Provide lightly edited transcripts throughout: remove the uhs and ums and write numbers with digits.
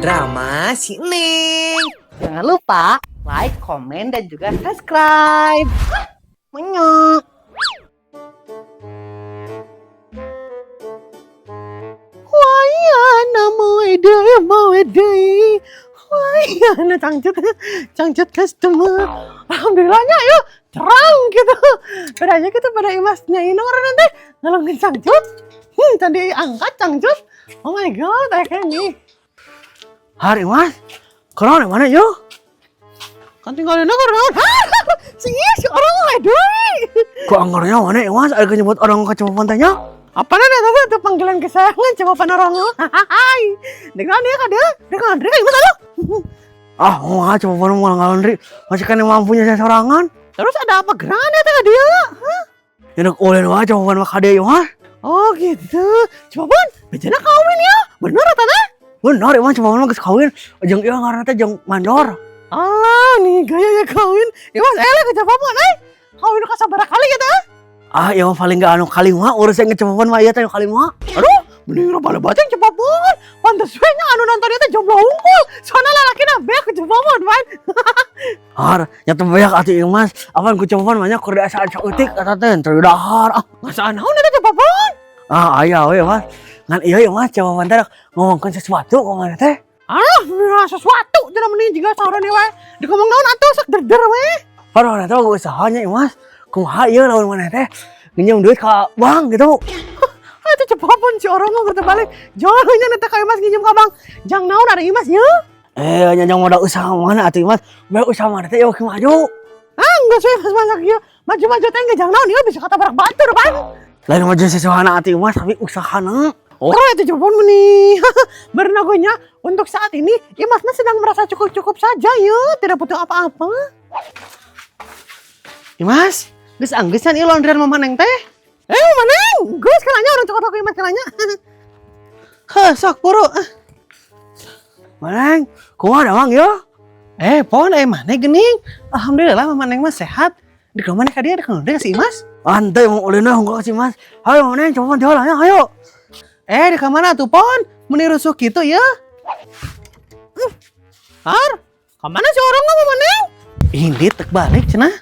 drama si Neng. Jangan lupa like, komen, dan juga subscribe. Menyok. Wayana mau edai. Wayana cangcut customer. Alhamdulillahnya yuk terang gitu. Bedanya kita pada imasnya ini orang nanti ngalungin cangcut. Tadi angkat cangcut. Oh my god, kayak nih. Hari mas, kerana mana yuk? Kan tinggal di negara. Si orang edai. Kok anggarnya mana ya mas? Ada nyebut orang ke coba pantainya? Apa nih itu panggilan kesayangan coba panorang lu. Hai. Dengan dia kan dia gimana lu? Ah, mau coba panong malah ngalondri. Masih kan yang mampunya saya sorangan. Terus ada apa gerannya teh dia? Hah? Yang ulen wah coba panong kade ya mas. Oh gitu. Coba pun, bejana kawin ya. Bener tadi? Benar ya mas, coba panong geus kawin. Jeung ieu ngaranna teh jeung mandor. Allah, nih gaya kawin. Ya mas, ke coba pun, kawin ka sabaraha kali gitu? Ah, ya paling gak anu kali mah urus yang ngecepapan mah ieu teh kali mah. Aduh, mending bala bacang cepapun. Pantes we nya anu nonton ieu teh jomblo unggul. Soalna lalakina beak cepapun, man. Har, nya teh beak atuh ieu mas. Apan ku cepapan mah nya keur diasaan saeutik eta teh teu dahar. Ah, ngasaan naon eta cepapun? ah aya we mas. Ngan ieu ya mas cepapan teh ngomongkeun sesuatu ka mana teh. Ah, sesuatu cenah mending jiga saurani we. Dikomong naon atuh sok derder we. Aduh, eta mah usahanya ya mas. Kumaha ieu lawan mana teh? Nginjem duit ka bank gitu. Itu cepapun si orang mah balik. Jangan nya neta ka Imas nginjem ka bank. Jang naon ada Imas ya? Nyanyang modal usaha mana atuh mas? Bae usaha mana teh yuk maju. Ah, enggak sih Mas masak ieu. Maju-maju teh enggak jang naon ieu bisa kata barak batur pan. Lain maju sesuatu atuh mas, tapi usahana. Oh, itu cepapun meuni. Bernagonya untuk saat ini Imas mah sedang merasa cukup-cukup saja ya, tidak butuh apa-apa. Imas, geus anggesan ieu laundryan Mama Neng teh. Mama Neng, geus kalanya orang cokot aku Imas kalanya. Heh, sok buru. Maneng, kumaha da mang ya? Pon mana gening. Alhamdulillah Mama Neng mah sehat. Di kamar ka dia ada si Imas. Antay mau ulina hongkol si mas. Hayo Maneng, coba diolah ya, hayo. Di kamar tuh Pon? Meni rusuk gitu ya. Har, kamana si orang mah Mama Neng? Ini tek balik cenah.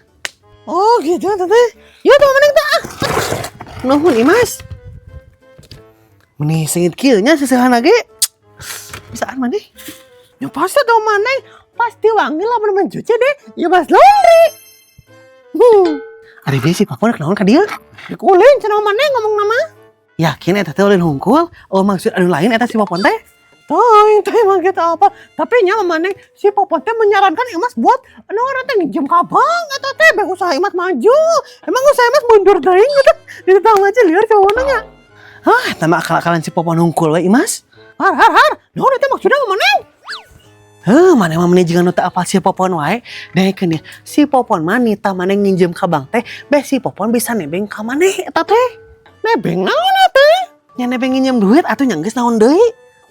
Oh gitu tante. Yuk tuh Mama Neng teh. Nuhun Imas. Meni sengit kieu nya sesehana ge. Bisaan mah deh. Ya pasti tuh Mama Neng. Pasti wangi lah men mencuci deh. Ya Mas laundry. Ari dia si Papa naon ka dieu? Dikulin cenah Mama Neng ngomong nama. Yakin eta teh ulin hungkul? Oh maksud anu lain eta si Popon teh? Tah emang kita apa? Tapi nya Mama Neng si Popon teh menyarankan Imas buat anu ngaran teh nginjem ka bank eta teh bae usaha Imas maju. Emang usaha Imas mundur teuing gitu. Ditambah aja liar cowoknya. Hah, eta mah akal-akalan si Popon hungkul we Imas. Har. Naon eta maksudna Mama Neng? Mana mah meni jiga nu teu apal si Popon wae. Daekeun ya, si Popon mah nita maneh nginjem ka bank teh, beh si Popon bisa nebeng ka maneh eta teh. Nebeng naon eta? Nya nebeng nginjem duit atuh nya geus naon deui?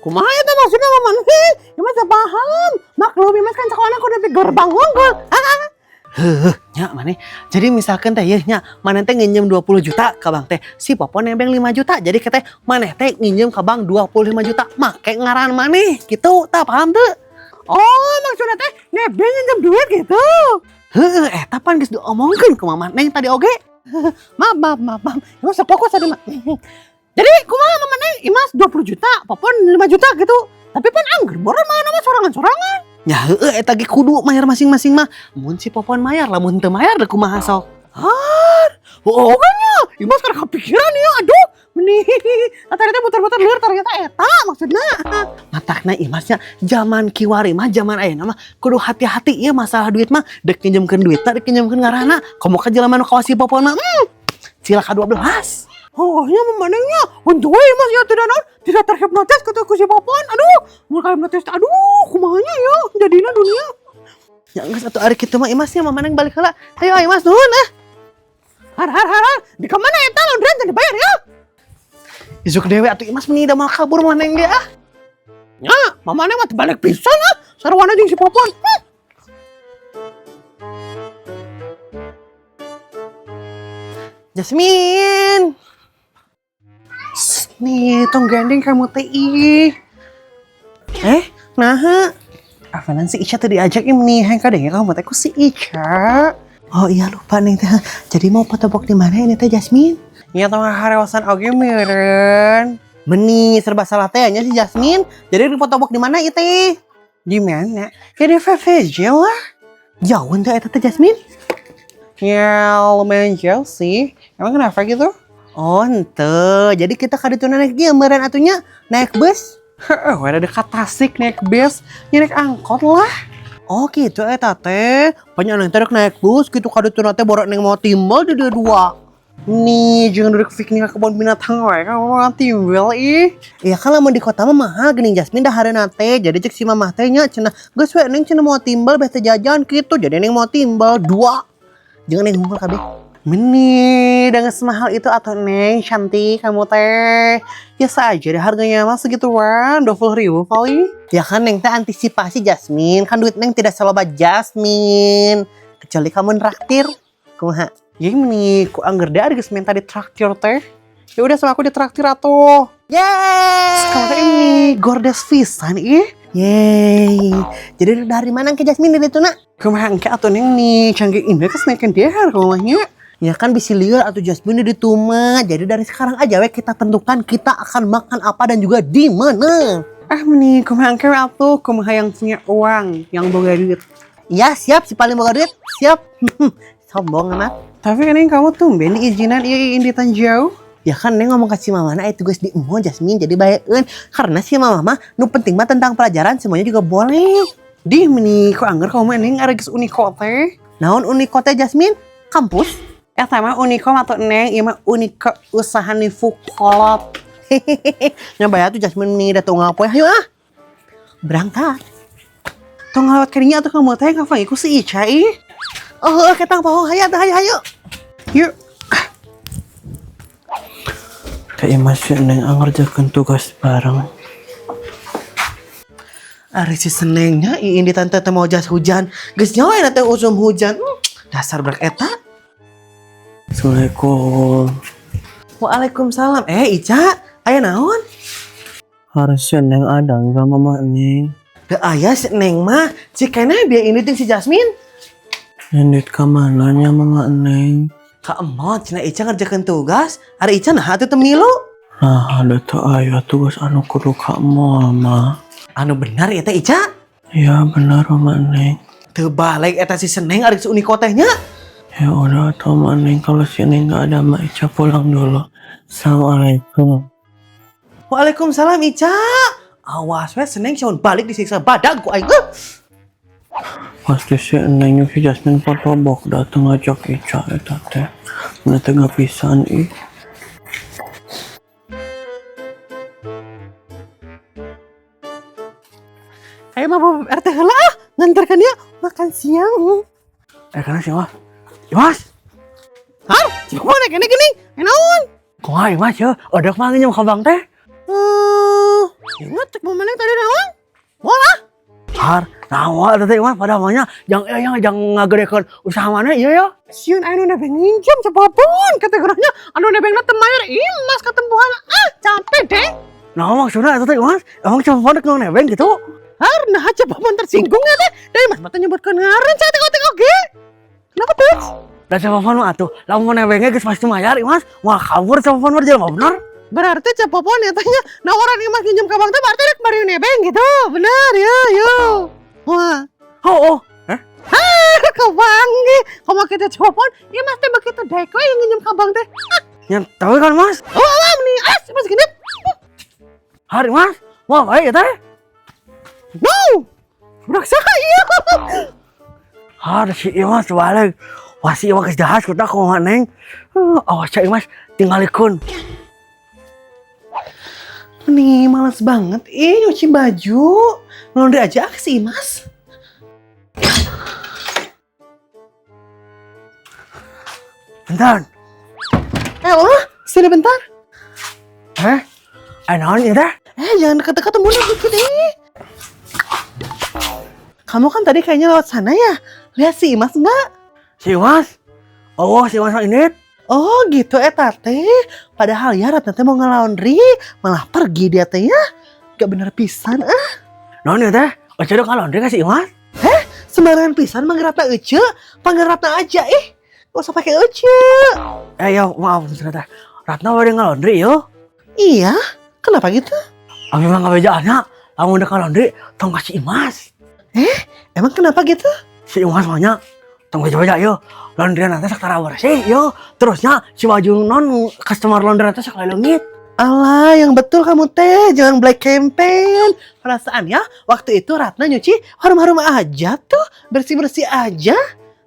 Kumaha eta maksudna Mama Neng? Imas teu paham. Maklum Imas kan sekolah kudu di gerbang unggul. Nya maneh. Jadi misalkan teh ieu nya maneh teh nginjem 20 juta ka bank teh, si Popon nebeng 5 juta. Jadi teh maneh teh nginjem ka bank 25 juta. Make ngaran maneh gitu. Tah paham teu? Oh, maksudnya teh nebeng nginjem duit gitu. Eta pan geus diomongkeun ku Mama Neng tadi oge. Maaf. Imas fokus tadi mah. Jadi kumaha Mama Neng? Imas 20 juta, Popon 5 juta gitu. Tapi pan angger boron mah nama sorangan-sorangan. Ya eta ge kudu mayar masing-masing mah. Mun si Popon mayar, lamun teu mayar da kumaha sok? Oh kan ya. Imas kan kepikiran ya. Aduh, meni. Tadi teh muter-muter lieur ternyata eta maksudna. Matakna Imasnya zaman kiwari mah zaman ayeuna mah kudu hati-hati ieu masalah duit mah dek nginjemkeun duit dek nginjemkeun ngaranna. Komo ka jelema nu kawas si Popon mah. Cilaka 12. Oh, nya Mama Nengnya. Untung we Imas ya tidak terhipnotis ku si Popon. Aduh, mun kahipnotis aduh kumahanya ya jadina dunia. Ya geus atuh ari kitu mah Imasnya Mama Neng balik heula. Ayo Imas nuhun Har. Di ka mana eta laundryan teh dibayar ya? Isuk dewe atuh Imas meni da mal kabur Mama Neng dia. Nya, Mama Neng mah balik pisan sarwana jeung si Popon. Jasmine. Nih, tong gandeng kamu teh ih. Nah, Avenan si Ica tadi diajak ini hang kadang kamu teh ku si Ica. Oh iya lupa nih teh. Jadi mau potobok di mana ini teh Jasmine? Nya tengah harewasan oge meureun. Meni serba salah teh nya si Jasmine. Jadi potobok di mana ieu teh? Di mana? Ya di VVJ lah. Jauh teh eta teh Jasmine? Ya lumayan jauh sih. Emang kenapa gitu? Oh ente. Jadi kita kadituna naik meureun atunya naik bus. Heeh, ada dekat Tasik naik bus, naik angkot lah. Oh gitu eta teh. Banyak nang teh naik bus gitu kadituna teh borok neng mau timbal di dua. Nih, jangan duduk piknik ke kebun binatang we, kamu mau timbal ih. Iya kan lamun di kota mah mahal geuning Jasmine dah hareuna teh. Jadi cek si mamah teh nya cenah geus we neng cenah mau timbal beh teh jajan kitu. Jadi neng mau timbal dua. Jangan neng ngumpul kabeh. Meni, dengan semahal itu atau neng cantik kamu teh. Ya saja deh harganya mah segituan 20.000 kali. Ya kan neng teh antisipasi Jasmine. Kan duit neng tidak selalu Jasmine. Kecuali kamu traktir. Kumaha? Ya meni, ku angger deh geus minta di traktir teh. Ya udah sama aku di traktir atuh. Yeay! Sekarang ini gordes pisan ih. Yeay. Jadi dari mana ke Jasmine dari itu nak? Kumaha engke atuh neng nih canggih ini kes naikin dia rumahnya. Ya kan bisa lihat atau Jasmine di rumah. Jadi dari sekarang aja we kita tentukan kita akan makan apa dan juga di mana. Meni kumaha engke atuh kumaha yang punya uang, yang boga duit. Ya siap si paling boga duit. Siap. Sombong amat. Tapi kan kamu tumben diizinan ieu inditan jauh. Ya kan neng ngomong kasih mama na tugas di emo Jasmine jadi baeun karena si mama mah nu penting mah tentang pelajaran semuanya juga boleh. Di meni ku angger kamu neng aregis Uniko teh. Naon Uniko teh Jasmine? Kampus? Eta mah Uniko atau neng ieu mah Uniko usaha nifu kolot. Hehehe. Nya bayar tuh Jasmine nih datang ngapoe hayu ah. Berangkat. Tong lewat kadinya atuh kamu teh ngafang iku si Ica ih. Oh, ketang pohon hayu. Yuk. Kayak masih neng ngerjakan tugas bareng. Ari si senengnya iin di tante teh mau jas hujan. Geus nyawa na teh usum hujan. Dasar brak eta. Assalamualaikum. Waalaikumsalam. Ica, aya naon? Harusnya neng ada enggak mama neng? Da aya si Neng mah, cikena biar ini ting si Jasmine. Nendit ke mananya mama neng? Ka emot cenah Ica ngerjakeun tugas. Ari Ica nah atuh teu milu. Nah ada tuh ayah tugas anu kudu ka mama. Anu benar ya teh Ica? Ya benar mama neng. Teu balik eta si Seneng ari si Uniko teh nya. Ya udah tuh mama neng kalau si neng nggak ada mah Ica pulang dulu. Assalamualaikum. Waalaikumsalam Ica. Awas we Seneng saun balik disiksa badag ku aing. Pasti si neng si Jasmine potobok dateng ngajak Ica eta teh. Mana teh pisan ih. Ayo mah RT heula ah, nganterkan dia makan siang. Karena sih mas. Mas. Har, cik mana gini. Naon? Kumaha mas ya? Odak mah ngenyem ka bang teh. Ingat cek momennya tadi naon? Bola. Har, nawa teh mas pada manya yang ngagedekeun usaha mana ieu ya? Sieun anu nebeng nginjem cepopon kategorinya anu nebengna teu mayar imas katempuhan. Capek deh. Nah maksudnya itu teh mas, emang cuma pada nggak nebeng gitu? Har, nah cepopon tersinggung ya teh. Dari mas mata nyebutkeun ngaran saya teh oge. Kenapa tuh? Dan cepopon mah atuh, lamun nebengnya geus pasti mayar mas. Wah kabur cepopon mah jelema bener. Berarti cepopon ya tanya nawaran imas nginjem ka bang teh berarti rek bari nebeng gitu. Bener ya, yo. Wah. Oh. Kebangi, kamu kita cepopon, ya mas teh begitu dek yang nginjem ka bang teh. Yang tahu kan mas? Oh, nih, mas gini. Hari mas, wah baik ya teh. No, budak saya. Hari si mas balik. Wah si mas jahat kita kau neng. Awas cai mas, tinggalikeun. Nih males banget, nyuci baju. Laundry aja aksi mas. Bentar. Sini bentar. Naon ya teh? Jangan deket-deket mulai dikit Kamu kan tadi kayaknya lewat sana ya? Lihat si Mas enggak? Si mas? Oh si mas ini? Oh gitu teh. Padahal ya Ratna teh mau nge-laundry, malah pergi dia teh ya. Gak bener pisan Naon ya teh? Ece udah laundry kasih Imas. Sembarangan pisan manggil Ratna Ece, panggil Ratna aja gak usah pakai Ece. Yo, maaf teh. Ratna udah laundry yo. Iya, kenapa gitu? Abi mah ngabejaannya, lamun udah laundry tong kasih Imas. Emang kenapa gitu? Si Imas mahnya tong beja yo. Laundry nanti sakitara bersih yo. Terusnya si baju non customer laundry nanti sekali leungit. Alah, yang betul kamu teh, jangan black campaign. Perasaan ya, waktu itu Ratna nyuci harum-harum aja tuh, bersih-bersih aja.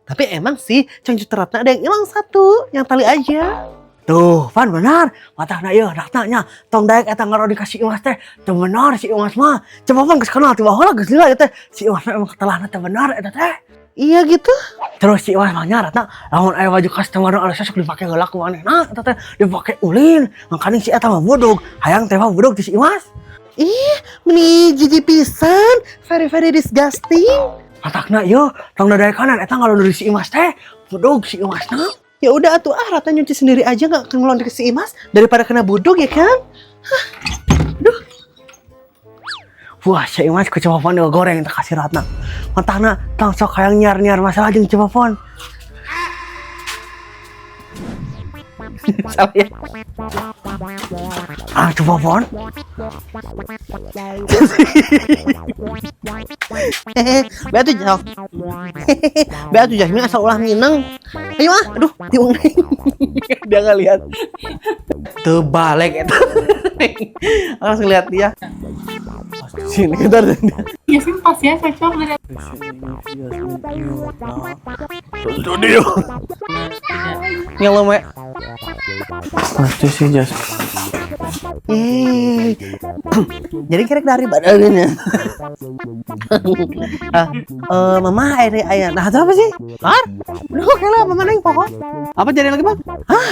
Tapi emang sih, cangcut Ratna ada yang hilang satu, yang tali aja. Tuh, Pan benar. Matahna ieu Ratnanya tong daek eta ngaro dikasih Imas teh. Teu benar si Imas mah. Coba Pan geus kenal ti baheula geus lila teh. Si Imas emang ketelahna teu benar eta teh. Iya gitu. Terus si Imas mah nya Ratna lamun aya baju customer anu alus sok dipake heula ku manehna eta teh dipake ulin. Makanya si eta mah bodog. Hayang teh mah bodog ti si Imas. Ih, meni jijik pisan, very disgusting. Matakna ieu tong dadaekanan eta ngalundri si Imas teh. Bodog si Imasna. Ya udah atuh Ratna nyuci sendiri aja nggak akan ngelondri ke si Imas daripada kena budog ya kan? Wah, si Imas ku cepopon goreng tak kasih Ratna. Matakna tong sok hayang nyar masalah jeung cepopon. Salah ya. Cepopon. Beatu jauh. Beatu Jasmine asal ulah minang. Ayo aduh, tiung. Dia nggak lihat. Tuh balik itu. Langsung lihat dia. Sini kita ada. Yasin pas ya cocok dari Studio. Yang lo me. Pasti sih Jas. Jadi kira dari badannya. Mama ayah. Nah, itu apa sih? Duh, kela mama neng pohon. Apa jadi lagi bang?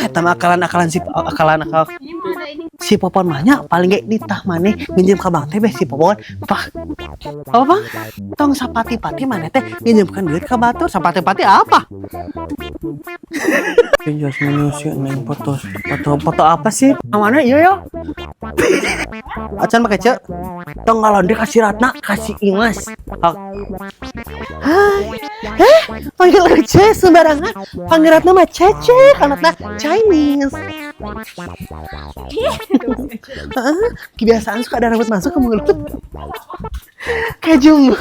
Eta mah akalan si ini mah ada ini si popon mahnya paling gak ditah maneh nginjem ka bang teh si popon. Apa bang? Tong sapati-pati maneh teh nginjemkan duit ka batur. Sapati-pati apa? Jas manusia neng foto apa sih? Mana iya ya? Acan pakai cek. Tong ngalondri kasih Ratna, kasih Imas. Panggil aja sembarangan. Panggil Ratna mah Cece, anaknya Chinese. Kebiasaan suka ada rambut masuk ke mulut. Kayak jumut.